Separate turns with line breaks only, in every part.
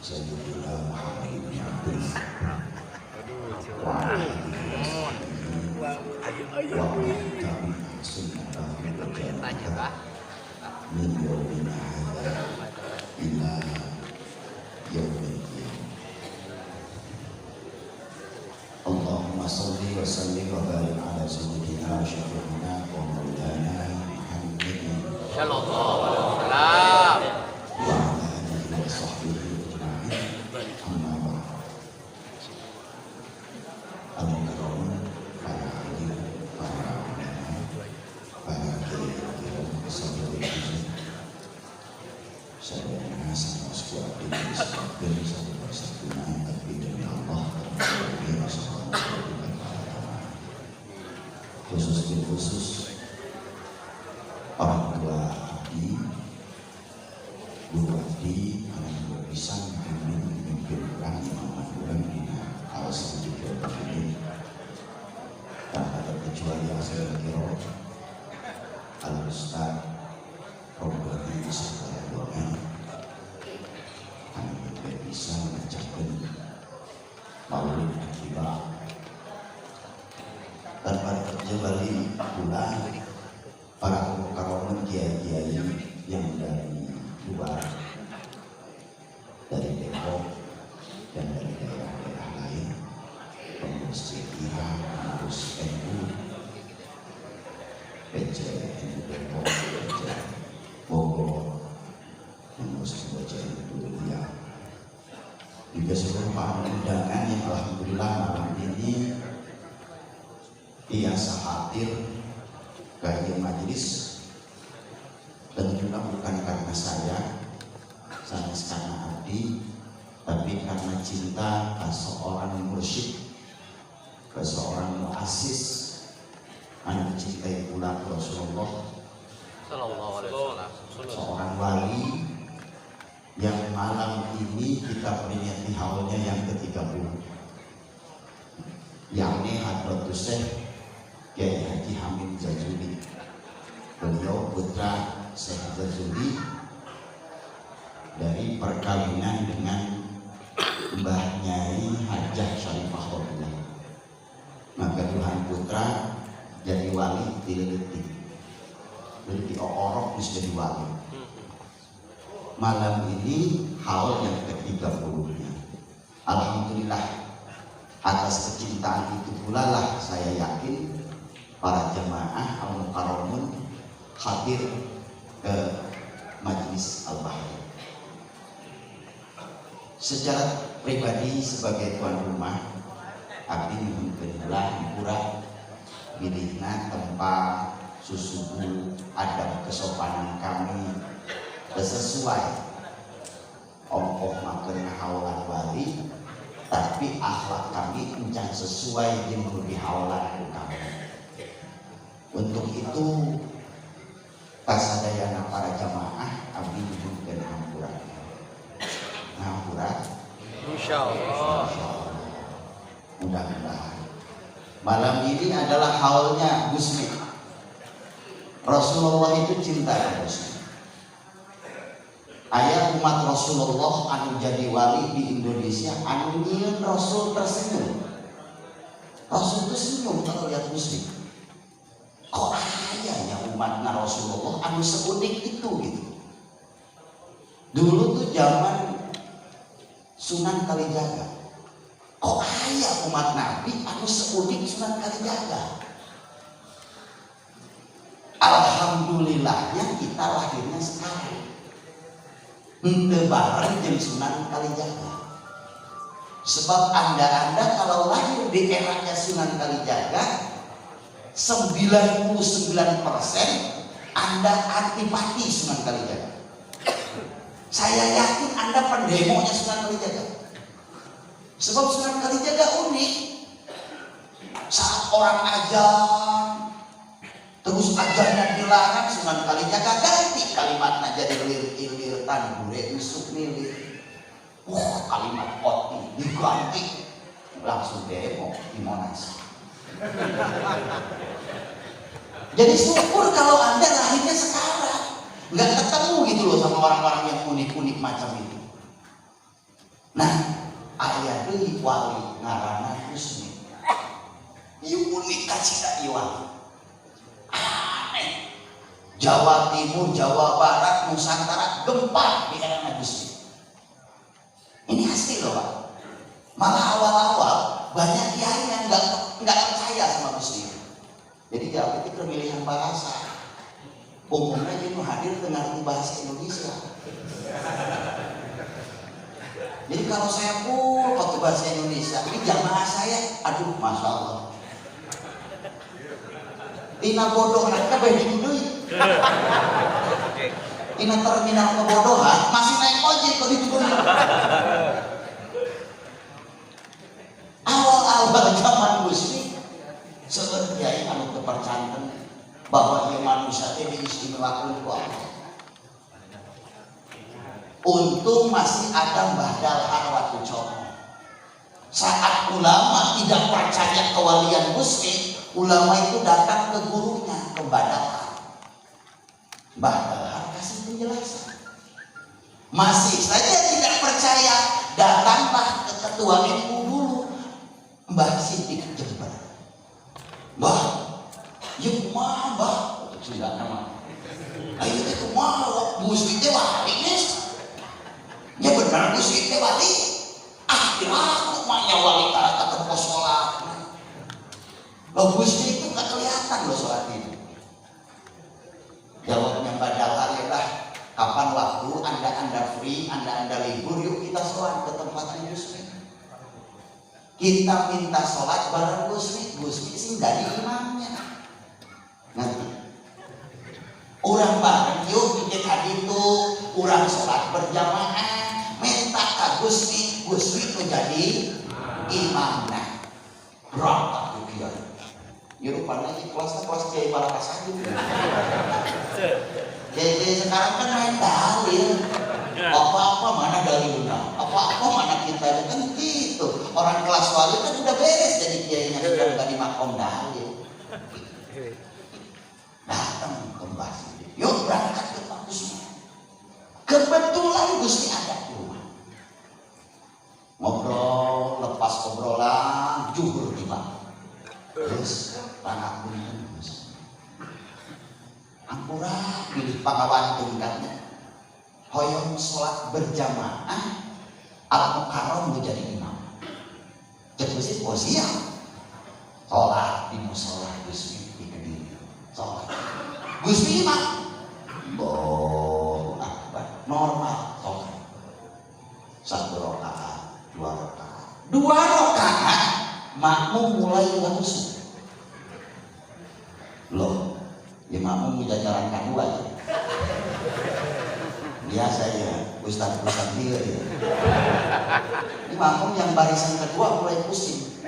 Sayyidina Muhammad bin Abdullah wa min yawmina hadha ila yaumil qiyamah. Allahumma salli wa sallim wa barik ala sayyidina wa syafi'ina wa maulana Muhammadin
sallallahu alaihi wasallam
wa ala alihi wa sahbihi ajma'in. Amma ba'd. Al-mukarramun, para hadir, para ulama, para kiai-kiai, sahabat saya sama sekuat ini sebagai satu persatuan, tapi demi Allah khusus orang tua Abdi, Guru Abdi, anak Guru Pisang, kami memimpin orang yang memandukan di kawasan Jawa ini tanpa terkecuali asal kiro Al-Ustaz Rombongan Wisata Rombongan kami tidak bisa mengucapkan maulid akibat dan pada kembali pula para kawan kiai-kiai yang dari luar, dari Depok dan dari daerah-daerah lain, pengurus CIA, pengurus NU, PCNU Depok, PCNU Bogor, pengurus PCNU Dulia, juga seluruh para undangan yang alhamdulillah malam ini biasa hadir ke majelis, tentunya bukan karena saya karena Abdi, tapi karena cinta ke seorang mursyid, ke seorang muassis, yang dicintai pula Rasulullah
sallallahu alaihi wasallam,
seorang wali yang malam ini kita peringati haulnya yang ke-30, yakni Hadratus Syekh Kiai Haji Hamid Jazuli. Beliau putra Syekh Jazuli dari perkawinan dengan Mbah Nyai Hajah Syarifah Robilah. Maka Tuhan putra jadi wali diliti orok bisa jadi wali. Malam ini haul yang ke-30-nya. Alhamdulillah atas kecintaan itu pula lah saya yakin para jemaah al-mukarramun hadir ke majelis al-bahri. Secara pribadi sebagai tuan rumah, Abdi mengundang hiburan bilihna tempat susubu adab kesopanan kami sesuai ongkoh makan haulan wali, tapi akhlak kami encan sesuai dengan haulan kami. Untuk itu kasadayana para jamaah Abdi diberikan hampuran. Hampuran
insyaallah.
Mudah-mudahan malam ini adalah haulnya Gusmi. Rasulullah itu cinta Gusmi. Ayat umat Rasulullah anu jadi wali di Indonesia, anu nyieun Rasul tersenyum. Rasul tersenyum kalau lihat Gusmi. Kok ayahnya umatnya Rasulullah anu seunik itu gitu. Dulu tuh zaman Sunan Kalijaga, kok ayah umat Nabi anu seunik Sunan Kalijaga. Alhamdulillahnya kita lahirnya sekarang henteu bareng jeung Sunan Kalijaga. Sebab anda kalau lahir di eranya Sunan Kalijaga, 99% Anda antipati Sunan Kalijaga. Saya yakin Anda pendemonya Sunan Kalijaga. Sebab Sunan Kalijaga unik. Saat orang azan, terus azannya dilarang, Sunan Kalijaga ganti kalimatnya jadi lir-lir tanbure usuk milir. Wah, kalimat oti diganti, langsung demo di Monas. Jadi syukur kalau Anda lahirnya sekarang, nggak ketemu gitu loh sama orang-orang yang unik-unik macam itu. Nah, aya deui wali ngaranna Gusmi. Ieu unik kacida ieu wali. Aneh. Jawa Timur, Jawa Barat, Nusantara gempar di era Gusmi. Ini asli loh Pak. Malah awal-awal banyak kiai yang nggak percaya sama Gusmi. Jadi jawab itu pemilihan bahasa. Umumnya dia hadir dengan bahasa Indonesia. Jadi kalau saya full pakai bahasa Indonesia, ini jamaah saya, aduh masya Allah. Tina bodoh mereka bayi duit. Tina terminal kebodohan masih naik ojek kok dituduh. Awal-awal zaman Gusmi seperti kiai anu kepercayaan bahwa dia manusia ini diistimewakan ku Allah. Untung masih ada Mbah Dalhar Watucomo. Saat ulama tidak percaya kewalian Gusmi, ulama itu datang ke gurunya, ke Mbah Dalhar. Mbah Dalhar kasih penjelasan. Masih saja tidak percaya, datanglah ke ketua NU dulu, Mbah Siddiq Jember. Mbah, yuk mah Mbah, sudah nama. Ayo itu mah Gusmi teh wali guys. Ya benar Gusmi teh wali. Ah, kira-kira maknya wali kata pos sholat. Loh Gusmi itu nggak kelihatan loh sholat itu. Jawabnya Mbak Dalhar ya lah, kapan waktu anda free, anda libur, yuk kita sholat ke tempatnya Gusmi. Kita minta sholat bareng Gusmi, Gusmi sih dari imamnya. Nanti orang bareng yuk bikin hadir tuh, orang sholat berjamaah, minta ke Gusmi, Gusmi menjadi imamnya. Berangkat tuh kiai. Ya rupanya ini kelasnya kelas kiai Balakas aja. Kiai sekarang kan main dalil. Apa-apa mana dalilnya, apa-apa mana kita kan gitu. Orang kelas wali kan udah beres jadi kiainya, sudah nggak di makom dalil. Datang ke Mbah Siddiq, yuk berangkat ke Pak Gusmi. Kebetulan Gusmi ada di rumah. Ngobrol, lepas obrolan, juhur tiba. Terus tanah punten Gus. Ampura pilih pangawantung katanya. Hoyong sholat berjamaah, Al-Mukarram menjadi imam. Jadi oh siap. Sholat di musola Gusmi di Kediri. Sholat. Gusmi imam. Allahu Akbar. Normal sholat. 1 rakaat, 2 rakaat. 2 rakaat makmum mulai langsung. Loh, ya makmum jajaran kedua ya. Biasa ya, ustaz-ustaz dia ya. Ini makmum yang barisan kedua mulai pusing.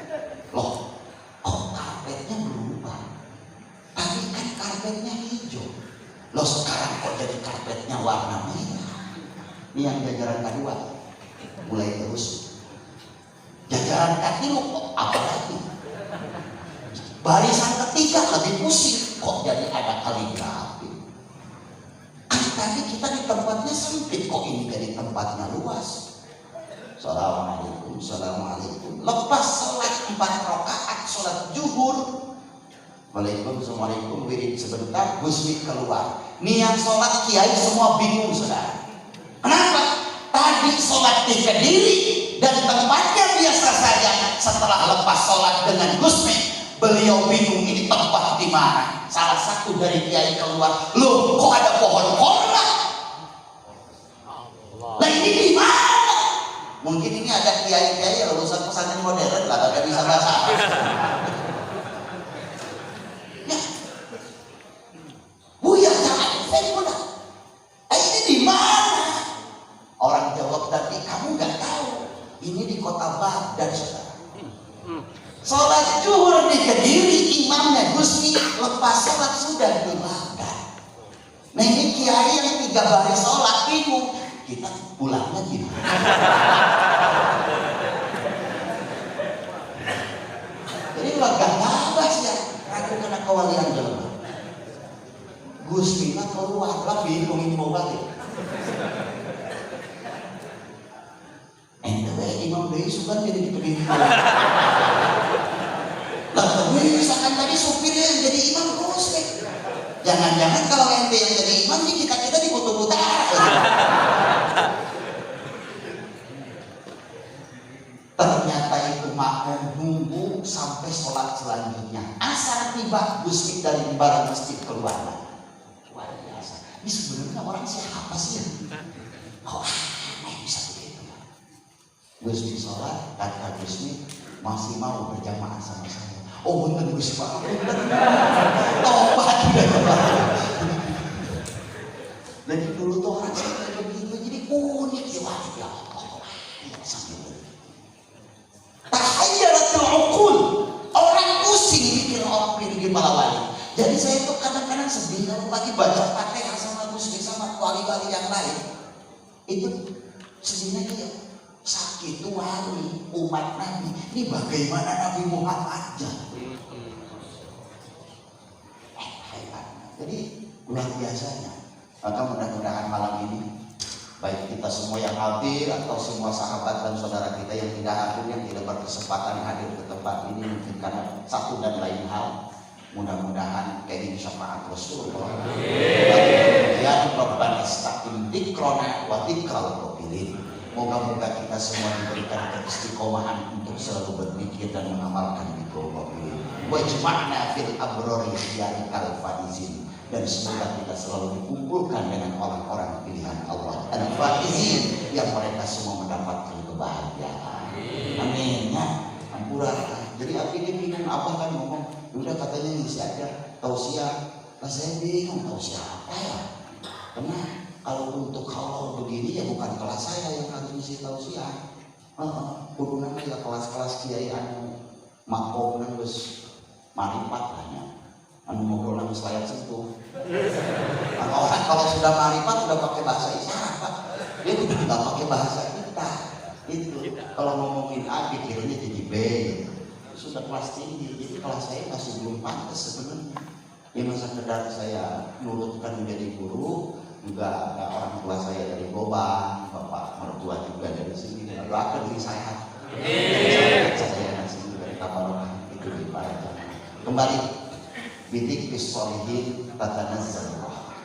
Loh, kok karpetnya berubah? Tadi kan karpetnya hijau. Loh sekarang kok jadi karpetnya warna merah? Ini yang jajaran kedua mulai terus. Jajaran ketiga kok apa lagi? Barisan ketiga lebih pusing. Kok jadi ada kaligrafi? Tadi kita di tempatnya sempit, kok ini jadi tempatnya luas. Assalamualaikum, assalamualaikum. Lepas sholat 4 rakaat sholat zuhur, Waalaikumsalam, wirid sebentar, Gusmi keluar. Niat sholat kiai semua bingung saudara. Kenapa? Tadi sholat di Kediri dan tempatnya biasa saja. Setelah lepas sholat dengan Gusmi, beliau bingung ini tempat di mana. Salah satu dari kiai keluar, loh kok ada pohon korma? Nah ini di mana? Mungkin ini ada kiai-kiai yang lulusan pesantren modern lah, gak bisa bahasa Arab. Ya, Buya jangan saya udah. Ini di mana? Orang jawab tadi, kamu nggak tahu. Ini di kota Baghdad saudara. Sholat zuhur di Kediri, imamnya Gusmi, lepas sholat sudah di Baghdad. Nah ini kiai yang 3 baris sholat bingung, kita pulangnya gimana? Jadi warga Babas ya, aku kena kewalian jelma. Gusmi keluar lah bingung ini mau balik. Ente isukan jadi dipilih. Lalu misalkan tadi supir yang jadi imam terus deh. Jangan-jangan kalau ente yang jadi imam nih kita di kutub utara. Ternyata itu makmum nunggu sampai sholat selanjutnya. Asar tiba Gusti dari barang masjid keluar. Luar biasa. Ini sebenarnya orang siapa sih ya? Kok aneh bisa begitu? Gusti sholat, kata Gusti masih mau berjamaah sama saya. Oh bener Gusti Pak. Tobat udah kembali. Jadi dulu tuh orang saya begitu, jadi unik ya ya Allah. Sampai tahayyalatul uqul. Orang pusing mikir orang pilih malawali. Jadi saya tuh kadang-kadang sedih kalau lagi baca Fatihah sama Gusti sama wali-wali yang lain. Itu sedihnya dia sakit tuh wali umat Nabi. Ini bagaimana Nabi Muhammad aja. Jadi luar biasanya. Maka mudah-mudahan malam ini baik kita semua yang hadir atau semua sahabat dan saudara kita yang tidak hadir, yang tidak berkesempatan hadir ke tempat ini mungkin karena satu dan lain hal, mudah-mudahan keinginan syafaat Rasulullah. Ya Rabbana istaqim dzikrona wa dzikral qabilin. Moga-moga kita semua diberikan keistiqomahan untuk selalu berpikir dan mengamalkan dzikrul qabilin. Wajma'na fil abrari khiyarikal faizin. Dan semoga kita selalu dikumpulkan dengan orang-orang pilihan Allah al-faizin yang mereka semua mendapatkan kebahagiaan. Amin. Ya, ampura. Jadi api dia bingung apa kan ngomong, udah katanya ngisi aja tausiah. Nah saya bingung tausiah apa ya? Karena kalau untuk halal begini ya bukan kelas saya yang harus ngisi tausiah. Kudu namanya ya kelas-kelas kiai anu makom nang geus marifat lahnya. Anu ngobrol nang layak sentuh. Orang kalau sudah marifat sudah pakai bahasa isyarat, Pak. Dia udah nggak pakai bahasa kita. Itu kalau ngomongin A pikirnya jadi B. Sudah kelas tinggi. Jadi kelas saya masih belum pantas sebenarnya. Ya masa sekedar saya nurutkan menjadi guru, juga ada orang tua saya dari Gobang, bapak mertua juga dari sini. Doakan diri saya. Saya dari sini dari Tabarokah itu di Paraja. Kembali. Bidik bisolihin tatanazzal rahmah.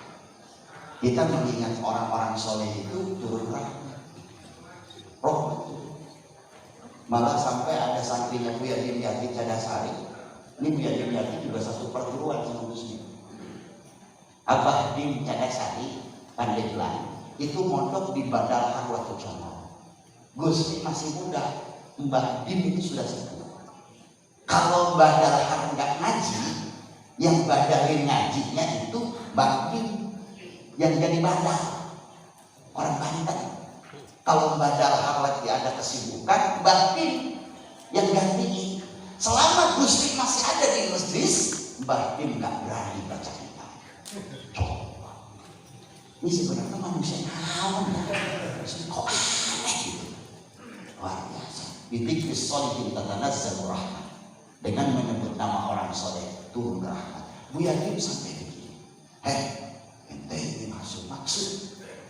Kita mengingat orang-orang soleh itu turun rahmat. Malah sampai ada santrinya Buya Dimyati Cadasari. Ini Buya Dimyati juga satu perguruan sama Gusmi. Abah Dim Cadasari Pandeglang itu mondok di Badal Harwatu Congo. Gusmi masih muda, Mbah Dim itu sudah sepuh. Kalau Badal Har nggak ngaji, yang badalin ngajinya itu Bakin yang jadi badal orang Banten. Kalau badal harlati ada kesibukan, Bakin yang gantiin. Selama Gusti masih ada di masjid, Bakin nggak berani baca kitab. Coba ini sebenarnya manusia naon kok aneh gitu. Luar biasa. Bidik bisolihin tatanazzal rahmah. Dengan menyebut nama orang soleh turun rahmat. Bu Yatim sampai begini. Ente ini maksud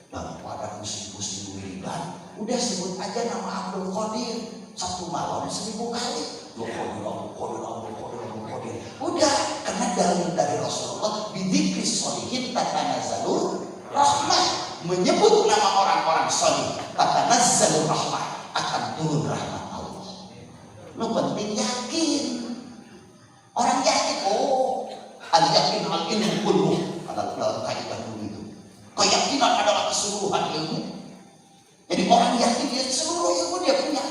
daripada pusing-pusing wiridan, udah sebut aja nama Abdul Qadir. Satu malam 1000 kali. Abdul Qadir. Udah, karena dalil dari Rasulullah bidzikris sholihin tatanazzalur rahmah. Menyebut nama orang-orang soleh tatanazzalur rahmah, akan turun rahmat Allah. Lu penting yakin. Orang yakin, al-yakin al-ilmu kullu. Ada kaidah dulu itu. Keyakinan adalah keseluruhan ilmu. Jadi orang yakin dia seluruh ilmu dia punya.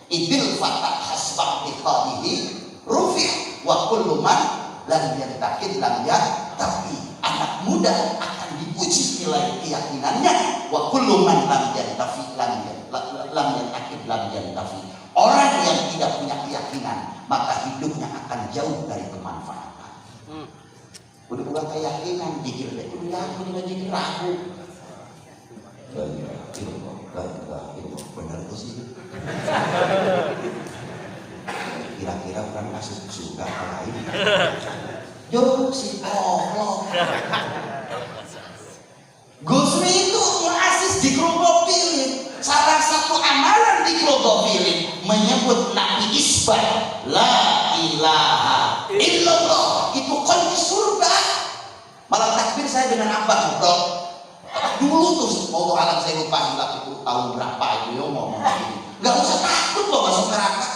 Ibil fatah hasbah iqadihi rufi' wa kullu man lam yantaqid lam yattaqi. Anak muda akan diuji nilai keyakinannya. Wa kullu man lam yantafi lam yantaqid lam yantafi. Orang yang tidak punya keyakinan, maka hidupnya akan jauh dari kemanfaatan. Udah bukan keyakinan, dikir deh, udah yakin, udah dikir ragu. Benar tuh sih. Kira-kira bukan masuk surga lain. Yo si Allah. Gusmi itu muasis di Krogopilin. Salah satu amalan di Krogopilin isbat la ilaha illallah itu kunci surga. Malam takbir saya dengan abah bro. Dulu tuh mau alam saya lupa juga itu tahun berapa itu ya ngomong begini. Gak usah takut loh masuk neraka.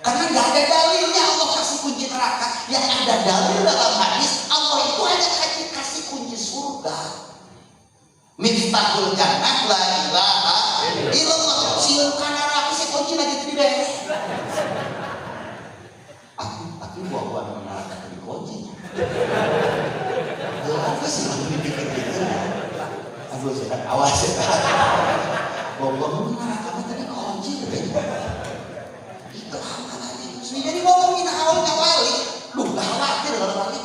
Karena gak ada dalilnya Allah kasih kunci neraka. Yang ada dalil dalam hadis Allah itu hanya kasih kunci surga. Miftahul jannah la ilaha illallah. Siul kanara kasih kunci lagi tidak. Aku buah-buah neraka di kuncinya. Apa sih yang dipikir-pikir? Aduh saya awas ya. Buah-buah neraka tadi kunci itu amalannya. Jadi ngomongin awalnya wali, lu gak khawatir kalau wali.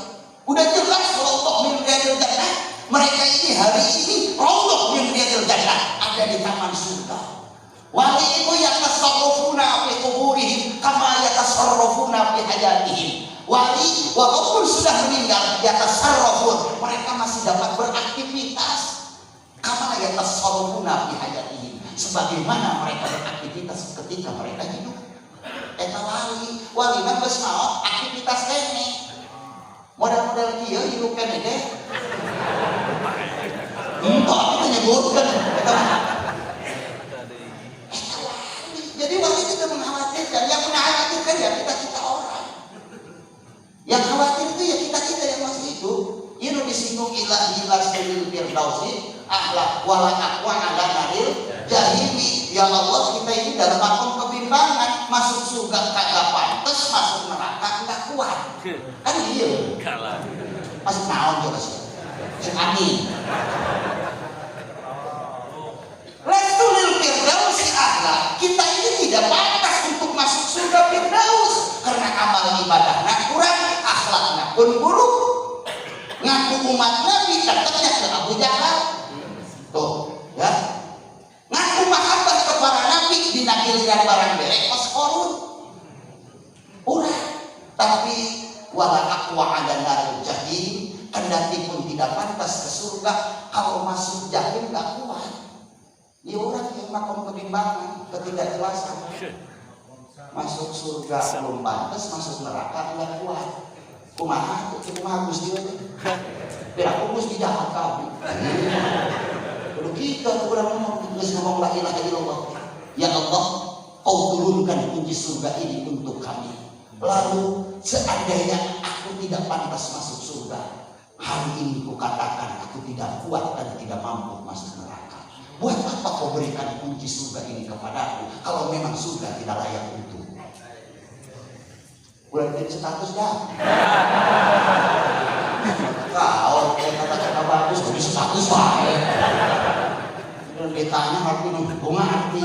Udah jelas kalau Allah min riyadil jannah. Mereka ini hari ini Allah min riyadil jannah ada di taman surga. Wali itu yatasarrafuna fi quburihim kama yatasarrafuna fi hayatihim. Wali walaupun sudah meninggal yatasarrafun, mereka masih dapat beraktivitas kama yatasarrafuna fi hayatihim, sebagaimana mereka beraktivitas ketika mereka hidup. Eta wali mah geus naon aktivitas kene. Model-model kieu hirup kene teh. Entah kita nyebutkan eta mah. Jadi wali itu mengkhawatirkan, yang mengkhawatirkan ya kita orang. Yang khawatir itu ya kita yang masih hidup. Ini disinggung ilahi lasilil firdausi akhlak wala aqwa ala naril jahimi. Ya Allah, kita ini dalam makom kebimbangan, masuk surga kagak pantes, masuk neraka enggak kuat. Kan iya. Masuk naon coba sih. Sing amin. Lasilil firdausi akhlak. Kita ini tidak pantas untuk masuk surga firdaus karena amal ibadahnya kurang, akhlaknya pun buruk. Ngaku umat Nabi tetapnya ke Abu Jahal. Tuh, ya. Ngaku mahabbah kepada Nabi dinagiliran barang berek pas korun. Urang, tapi wala aqwa ala naril jahim, kendati pun tidak pantas ke surga kalau masuk jahim enggak kuat. Dia orang yang makom kebimbangan, ketidakjelasan. Masuk surga belum pantas, masuk neraka enggak kuat. Kumaha Gusti we. Pira Gusti jahat kami. Kalau kita kurang ngomong la ilaha illallah. Ya Allah, Kau turunkan kunci surga ini untuk kami. Lalu seandainya aku tidak pantas masuk surga, hari ini kukatakan aku tidak kuat dan tidak mampu masuk neraka. Buat apa kau berikan kunci surga ini kepadaku kalau memang surga tidak layak untuk? Udah jadi status dah. Kau kata-kata bagus, tapi status baik. Dan ditanya arti bunga arti.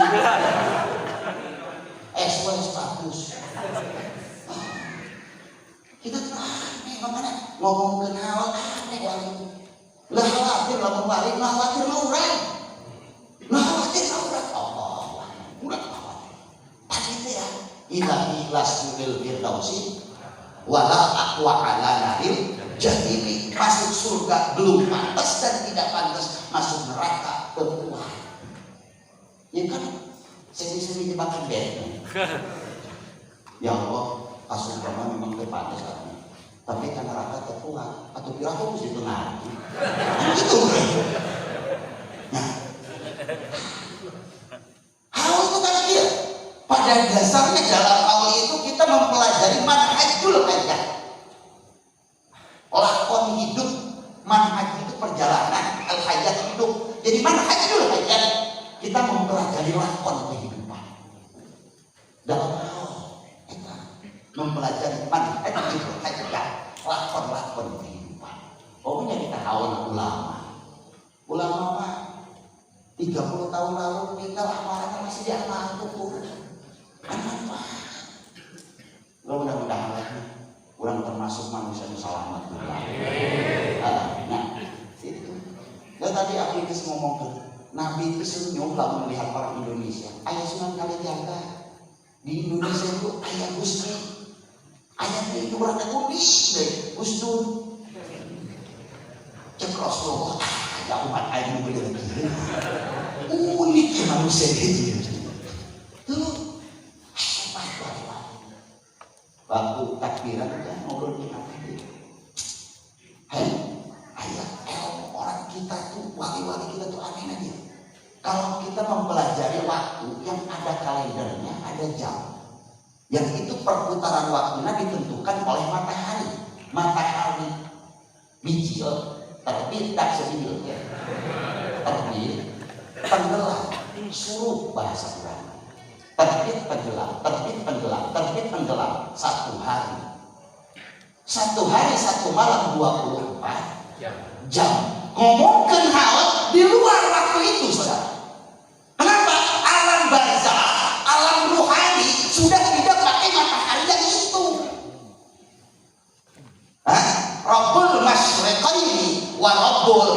SW status. Kita aneh, makanya ngomong kenal aneh wali. Lah khawatir lah kembali, lah khawatir lah orang. Lah khawatir lah orang. Allah, udah khawatir. Tadi itu ya. Ilahi lasulil firdausi wala aqwa ala naril jahimi. Masuk surga belum pantas dan tidak pantas masuk neraka berkuat. Ya kan semi-semi jebakan bed. Ya Allah, masuk surga memang pantas kan. Tapi kan neraka terkuat. Atau kira aku mesti tenang. Itu. Nah, hal itu kan dia. Pada dasarnya dalam awal itu kita mempelajari manhajul hayat. Lakon hidup, manhaj itu perjalanan, al-hayat hidup. Jadi manhajul hayat kita mempelajari lakon kehidupan. Dalam awal kita mempelajari manhajul hayat, lakon-lakon kehidupan. Pokoknya kita awal ulama. Ulama mah 30 tahun lalu kita lamarannya masih di amal tuh. Mudah-mudahan orang termasuk manusia yang selamat. Nah, itu. Dan tadi aku itu ngomong ke Nabi itu senyum kalau melihat orang Indonesia. Ayah Sunan Kalijaga di Indonesia itu ayah Gusti. Ayahnya itu orangnya unik deh, Gus Dur. Cekros loh, ada umat ayah bener bener. Unik ya manusia gitu. Tuh. waktu takbiran kan ngobrolin apa dia. Ayah, orang kita tuh, wali-wali kita tuh aneh aja. Kalau kita mempelajari waktu yang ada kalendernya, ada jam. Yang itu perputaran waktunya ditentukan oleh matahari. Matahari bijil, terbit tak sebijil ya. Terbit, tenggelam, suruh bahasa Quran. Terbit tenggelam, terbit tenggelam, terbit tenggelam. Satu hari, satu malam 24 jam. Ngomongkan hal di luar waktu itu, saudara. Kenapa? Alam barzah, alam ruhani sudah tidak pakai matahari yang itu. Rabbul masyriqaini wa rabbul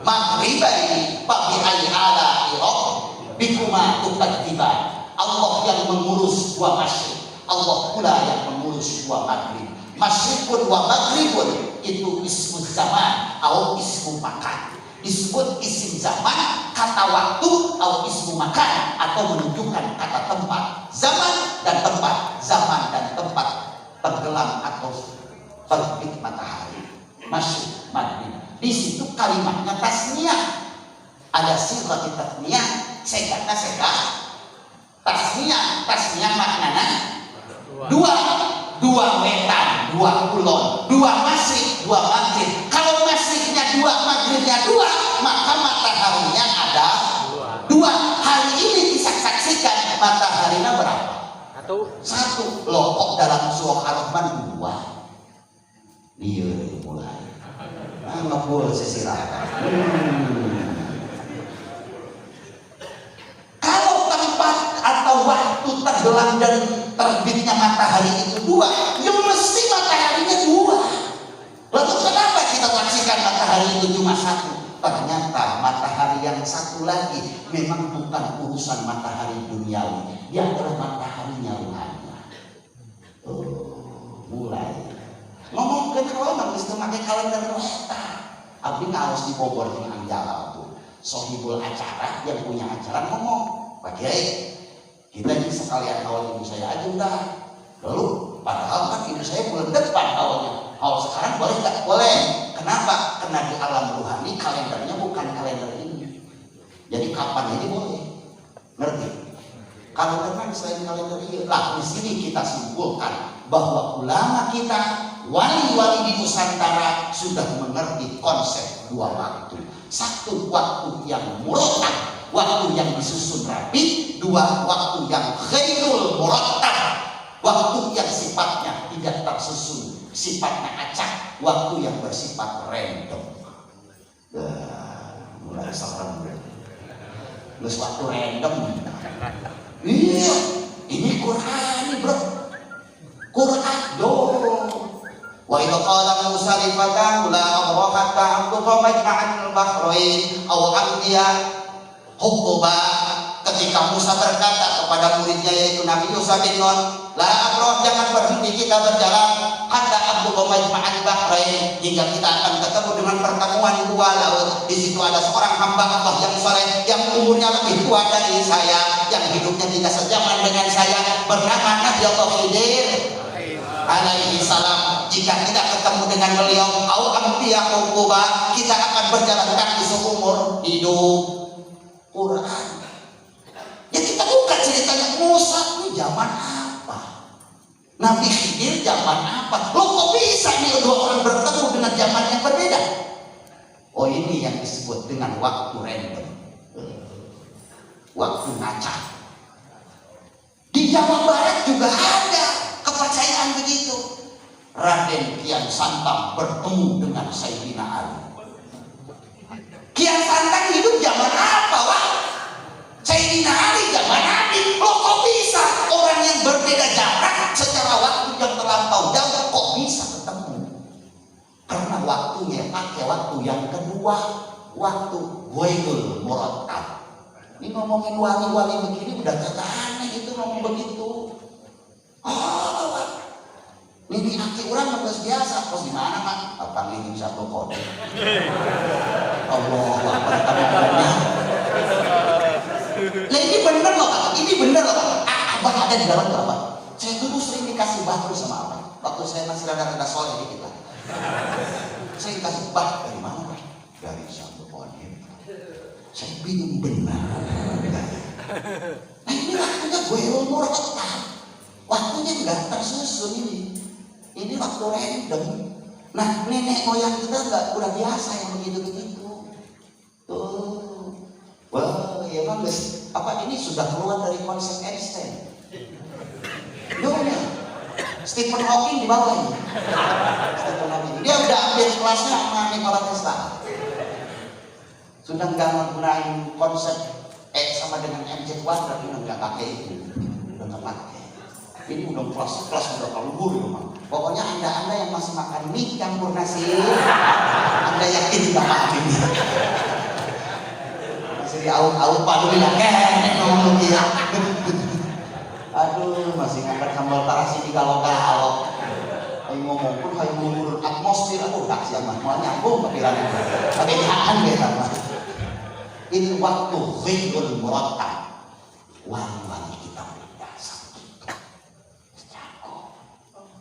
maghribaini fa bi ayyi ala'i rabbikuma tukadziban. Allah yang mengurus dua masyriq, Allah pula yang mengurus dua maghrib. Masyrikun wa maghribun itu ismu zaman atau ismu makan. Disebut isim zaman kata waktu atau ismu makan atau menunjukkan kata tempat. Zaman dan tempat, zaman dan tempat tenggelam atau terbit matahari, masyriq, maghrib. Di situ kalimatnya tasniyah. Ada sigat tasniyah, segatnya segat. Tasniyah maknanya dua wetan, dua kulon, dua masyriq, dua maghrib. Kalau masyriqnya dua, maghribnya dua, maka mataharinya ada dua. Hari ini disaksikan mataharinya berapa? Satu. Loh kok dalam surah Ar-Rahman dua? Iya mulai. Ngepul sesirakan. Kalau tempat atau waktu tenggelam dan terbitnya matahari itu dua, ya mesti mataharinya dua. Lalu kenapa kita saksikan matahari itu cuma satu? Ternyata matahari yang satu lagi memang bukan urusan matahari duniawi, dia adalah mataharinya ruhani. Mulai ngomong ke kawan mesti pakai kalender rohta. Abdi ngaos di Bogor dengan Jalal tuh sohibul acara yang punya acara ngomong, Pak Kiai, kita ini sekalian awal ibu saya aja udah. Lalu padahal kan ibu saya bulan depan awalnya. Awal sekarang boleh nggak? Boleh. Kenapa? Karena di alam ruhani kalendernya bukan kalender ini. Jadi kapan ini boleh? Ngerti? Kalau memang selain kalender ini, lah di sini kita simpulkan bahwa ulama kita, wali-wali di Nusantara sudah mengerti konsep dua waktu. Satu waktu yang murattab, waktu yang disusun rapi. Dua waktu yang ghairul murattab, waktu yang sifatnya tidak tersusun, sifatnya acak, waktu yang bersifat random. Mulai serem. Terus waktu random. Iya, ini Quran bro. Quran dong. Wa idza qala Musa li fatahu la abraha hatta amdha majma'an al-bahrain aw amdiya hukuba. Ketika Musa berkata kepada muridnya yaitu Nabi Musa bin Nun, la abraha, jangan berhenti kita berjalan hatta amdha majma'an al-bahrain, hingga kita akan ketemu dengan pertemuan dua laut. Di situ ada seorang hamba Allah yang saleh, yang umurnya lebih tua dari saya, yang hidupnya tidak sejaman dengan saya, bernama Nabi Allah Khidir alaihi salam. Jika kita ketemu dengan beliau, au ambiya hukuba, kita akan berjalan kaki seumur hidup. Quran. Ya kita buka ceritanya Musa itu zaman apa? Nabi Khidir zaman apa? Loh kok bisa nih dua orang bertemu dengan zaman yang berbeda? Oh ini yang disebut dengan waktu random, waktu ngacak. Di Jawa Barat juga ada kepercayaan begitu. Raden Kian Santang bertemu dengan Sayyidina Ali. Kian Santang hidup zaman apa, Wak? Sayyidina Ali zaman Nabi. Loh kok bisa orang yang berbeda jarak secara waktu yang terlampau jauh kok bisa ketemu? Karena waktunya pakai waktu yang kedua, waktu ghairul murattab. Ini ngomongin wali-wali begini udah kata aneh itu ngomong begitu. Mimpi aki orang nggak biasa, kos di mana mak? Apa ini satu kode? Allah Akbar. Lah ini bener loh, ini bener loh. Abang ada di dalam tuh apa? Saya dulu sering dikasih bah terus sama Allah. Waktu saya masih rada-rada soleh dikit lah. Saya dikasih bah dari mana Pak? Dari satu pohon hebat. Saya bingung benar. Nah ini waktunya gue umur otak. Waktunya nggak tersusun ini. Ini waktu random. Nah nenek moyang kita nggak udah biasa yang begitu-begitu. Tuh. Wah, ya bagus. Apa ini sudah keluar dari konsep Einstein? Dunia. Stephen Hawking di bawah ini. Stephen Hawking. Dia udah ambil kelasnya sama Nikola Tesla. Sudah nggak menggunakan konsep X sama dengan MC kuadrat, udah nggak pakai itu. Udah nggak pakai. Ini udah kelas udah kalubur memang. Pokoknya anda yang masih makan mie campur nasi, anda yakin tidak paham ini. Masih di aut padu ya kan ngomong dia. Aduh, masih ngangkat sambal tarasi di galok-galok. Ayo ngomong pun kayak ngurur atmosfer, aduh tak siapa mau nyambung pikirannya. Tapi tahan deh sama. Ini waktu ghairul murattab. Wangi-wangi kita berdasar. Jago.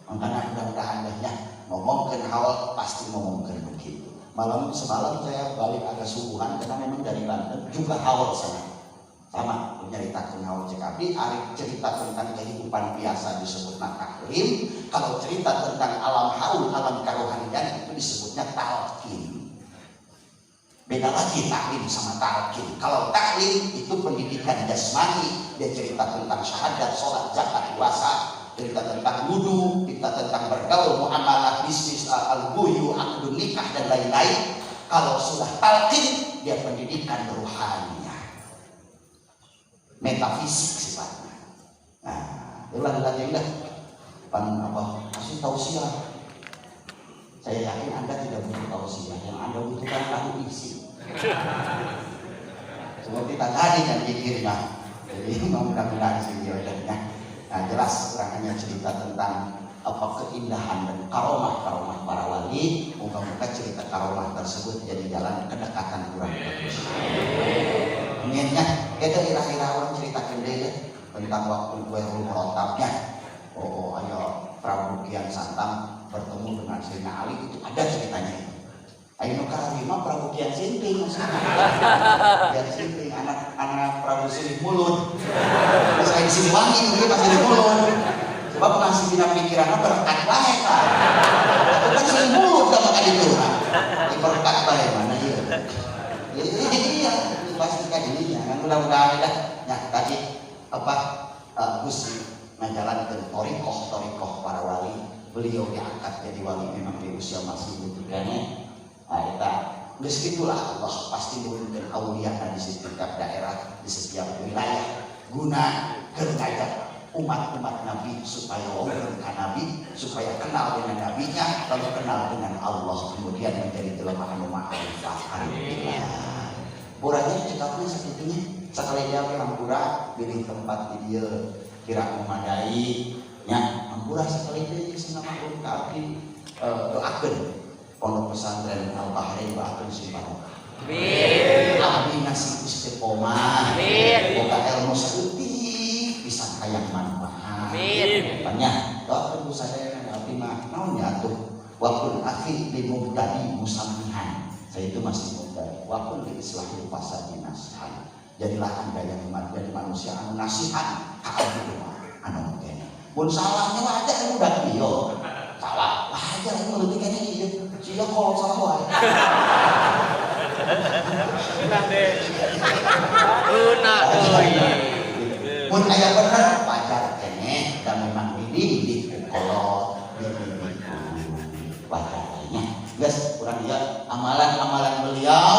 Makanya mudah-mudahan dehnya ngomongkan hal pasti ngomongkan begitu. Malam semalam saya balik agak subuhan karena memang dari Banten juga haul sana. Sama menyeritakan haul CKB, Arif cerita tentang kehidupan biasa disebut taklim. Kalau cerita tentang alam haul, alam karohanian itu disebutnya talqin. Beda lagi taklim sama talqin. Kalau taklim itu pendidikan jasmani, dia cerita tentang syahadat, sholat, zakat, puasa, cerita tentang wudu, cerita tentang bergaul, muamalah, bisnis, al-buyu, akdun nikah dan lain-lain. Kalau sudah talqin, dia pendidikan ruhaninya, metafisik sifatnya. Nah, itulah udah kasih tausiah. Saya yakin Anda tidak butuh tausiah, yang Anda butuhkan lagu isi. Seperti tadi kan pikir jadi mudah-mudahan sih jawabannya. Nah jelas kurang hanya cerita tentang keindahan dan karomah para wali. Moga-moga cerita karomah tersebut jadi jalan kedekatan kurang bagus. Ingatnya, kita kira-kira orang ceritakan dia tentang waktu gue murattabnya. Oh ayo Prabu Kian Santang bertemu dengan Sayyidina Ali, itu ada ceritanya. Ayo Karima Prabu Kian Sinting maksudnya. Kian Sinting anak Prabu Silih Mulut. Terus kayak Siliwangi mungkin masih Silih Mulut. Sebab masih bina pikirannya berkat baik kan. Itu kan Silih Mulut gak makan itu. Ini berkat baik mana ya. Iya, pasti kan ininya. Kan mudah-mudahan ya tadi Gus ngajalankan torikoh para wali. Beliau diangkat jadi wali memang di usia masih muda. Nah, kita begitulah Allah pasti menurunkan aulia di setiap daerah, di setiap wilayah guna mengajak umat-umat Nabi supaya ke Nabi, supaya kenal dengan Nabinya, lalu kenal dengan Allah, kemudian menjadi kelemahan ma'rifah. Alhamdulillah. Puranya cekapnya segitunya, sekali dia hampura pilih tempat dia kira memadai, nya hampura sekali dia senama tapi doakan pondok pesantren Al-Bahrain doakan si barokah. Amin. Abdi nasi istiqomah. Amin. Boga ilmu seutik bisa hayang manfaat. Amin. Banyak doakan saya abdi mah naonnya tuh waktu akhi di mubtadi musammihan. Saya itu masih mubtadi. Waktu di islahil fasadi nasihan. Jadilah Anda yang menjadi manusia anu nasihan ka abdi mah anu kene. Mun salahnya wajar udah kieu. Salah wajar anu leutik kene ieu. Sia kalau salah wae. Mun aya bener wajar kene dan memang dididik kalau dididik wajarnya. Guys, kurang dia amalan-amalan beliau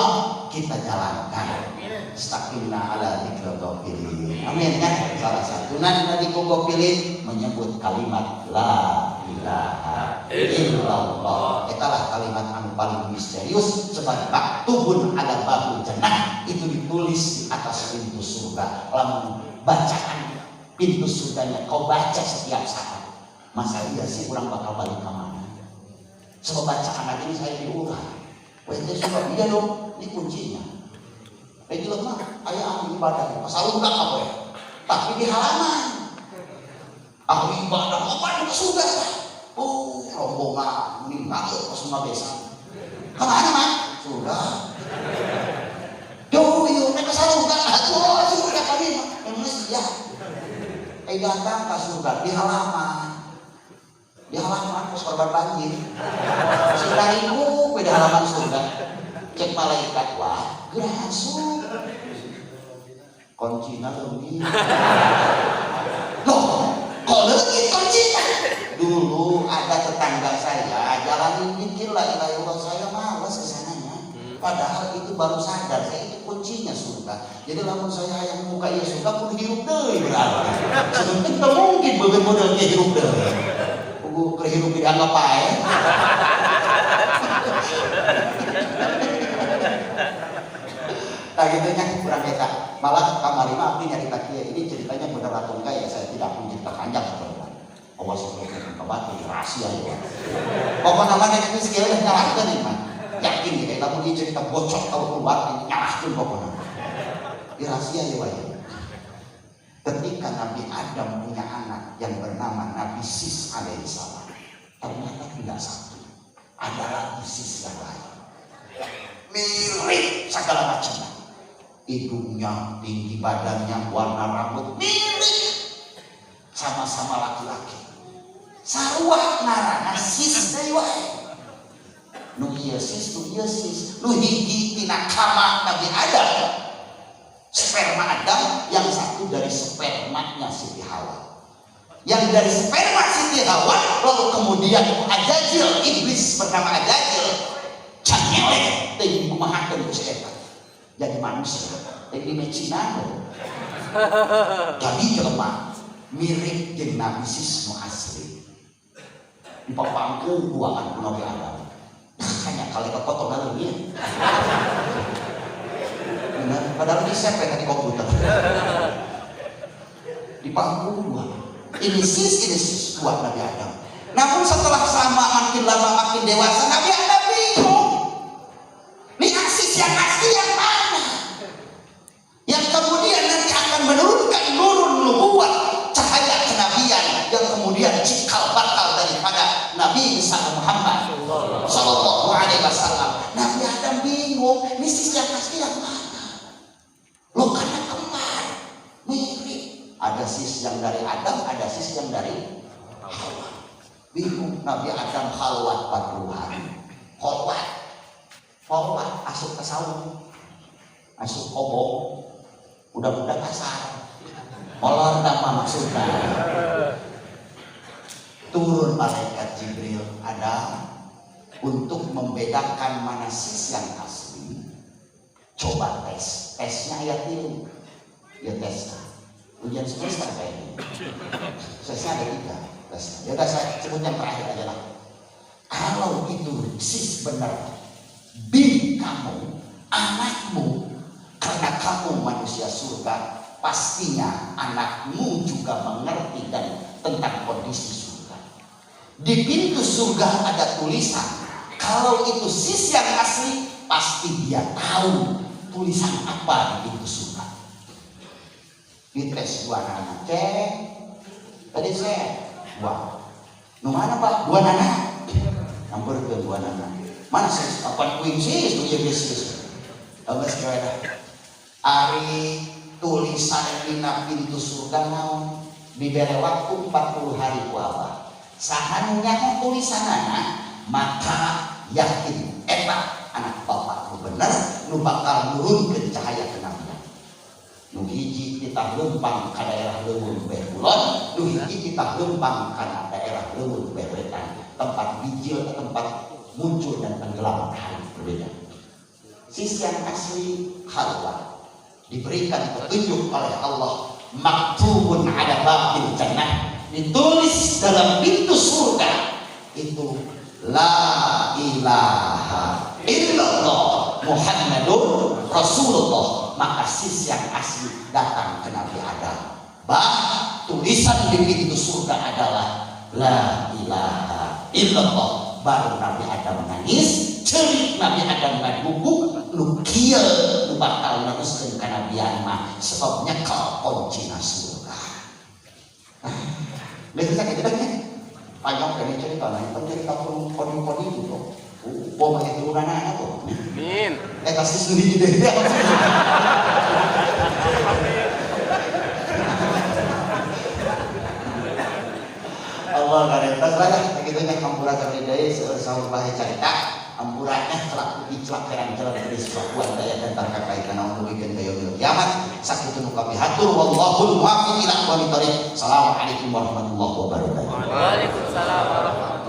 kita jalankan. Istaqimna ala dzikril ghafilin. Amin kan? Salah satu nanti pilih menyebut kalimat la ilaha illallah. Itulah kalimat yang paling misterius sebab maktubun ala babul jannah itu ditulis di atas pintu surga. Lamun bacaan pintu surganya kau baca setiap saat. Masa iya sih orang bakal balik ke mana? Sebab bacaan ini saya diulang. Itu sebab dia dong, ini kuncinya. Itu lemah, ayah ahli ibadah, asal udah apa ya? Tapi di halaman, ahli ibadah apa yang sudah. Oh, rombongan meninggal pas ngabesan. Kemana man? Sudah. Yo, mereka surga. Aduh, surga kami mah. Emang ya. Datang ke surga di halaman. Di halaman pas korban banjir. Sudah ibu beda halaman surga. Cek malaikat, wah, gerasuk. Kuncinya lebih. Loh, kok lebih kuncinya? Dulu ada tetangga saya jalanin mikir la ilaha illallah, saya malas kesananya. Padahal itu baru sadar saya itu kuncinya surga. Jadi lamun saya yang muka ya surga pun hirup deui berarti. Sebenarnya kita mungkin bener-bener hirup deui. Kudu kehirup dianggap pae. Nah gitu nya kurang eta. Malah kamari mah abdi nyarita kieu. Ini ceritanya bener atau enggak ya saya tidak mencerita panjang sebenarnya. Awas sampai kebatin rahasia ya. Pokoknya mah nek geus kieu nyalahkeun ieu mah. Yakin ya lamun ieu cerita bocor kalau keluar nyalahkeun pokoknya. Di rahasia ya wae. Ketika Nabi Adam punya anak yang bernama Nabi Sis alaihissalam, ternyata tidak satu, ada lagi sis yang lain. Mirip segala macam. Hidungnya, tinggi badannya, warna rambut mirip, sama-sama laki-laki. Sarua narana sis deui wae. Nu ieu sis, nu hiji tina kama Nabi Adam. Sperma Adam, yang satu dari spermanya Siti Hawa. Yang dari sperma Siti Hawa, lalu kemudian Ajajil, iblis bernama Ajajil, cangelek, tinggi kumahakeun ku eta. Jadi manusia, tinggi mecina. Jadi jelema mirip jeung Nabi Sis nu asli. Di papangku buangan ku Nabi Adam. Hanya kali kekotoran leuwih. Benar, padahal ini sepet di komputer. Di pangku dua. Ini sis dua Nabi Adam. Namun setelah sama makin lama makin dewasa Nabi Adam bingung. Ini sis yang asli yang mana? Yang kemudian nanti akan menurunkan nurun nubuwah, cahaya kenabian yang kemudian cikal bakal daripada Nabi besar Muhammad sallallahu alaihi wasallam. Nabi Adam bingung, ini sis yang asli yang mana? Loh karena kembar mirip, ada sis yang dari Adam, ada sis yang dari Hawa. Bingung. Nabi Adam khalwat 40 hari. Khalwat asup ke saung, asup kobong, udah kasar, molor nama maksudnya. Turun malaikat Jibril ada untuk membedakan mana sis yang asli. Coba tesnya ayat ini, ya tes ujian semester kayak ini. Tesnya ada 3 tesnya. Ya udah saya sebut yang terakhir aja lah. Kalau itu sis benar, kamu, anakmu, karena kamu manusia surga, pastinya anakmu juga mengerti dan tentang kondisi surga. Di pintu surga ada tulisan. Kalau itu sis yang asli, pasti dia tahu tulisan apa di pintu surga. Dites 2 anak, cek. Tadi saya, wah, nu mana pak? 2 anak. Hampir ke 2 anak. Mana sis? Apa kuin sis? Tuh ya sis. Apa sekali? Ari tulisan dina pintu surga naon? Diberi waktu 40 hari ku Allah. Sahanunya tulisanana, maka yakin eta anak bapak nu bener nu bakal nurunkeun cahaya kenabian. Nu hiji kita lempang ka daerah leuweung Kulon, nu hiji kita lempang ka daerah leuweung Wetan. Tempat bijil, tempat muncul dan tenggelam hari berbeda. Sisi yang asli Hawa diberikan petunjuk oleh Allah, maktubun ala babil jannah, ditulis dalam pintu surga itu la ilaha illallah Muhammadur Rasulullah. Maka sis yang asli datang ke Nabi Adam. Tulisan di pintu surga adalah la ilaha illallah. Baru Nabi Adam nangis, cerik Nabi Adam ngaduguk, lu kieu lu bakal neruskeun kanabian mah sebab nyekel kuncina surga. Betul sakit wayang kene cerita lain kan cerita poni-poni itu tuh. Bawa itu anak tuh.
Amin.
Kasih sendiri deh. Allah karentas lah begitu nya hampura kabeh sahur bae carita hampurannya selaku iclak kerang-kerang dari sebuah daya dan terkait kana ulugikeun ka yaumil kiamat sakitu nu kapihatur wallahul muwaffiq ila aqwamit thoriq. Assalamualaikum warahmatullahi wabarakatuh.
Waalaikumsalam warahmatullahi wabarakatuh.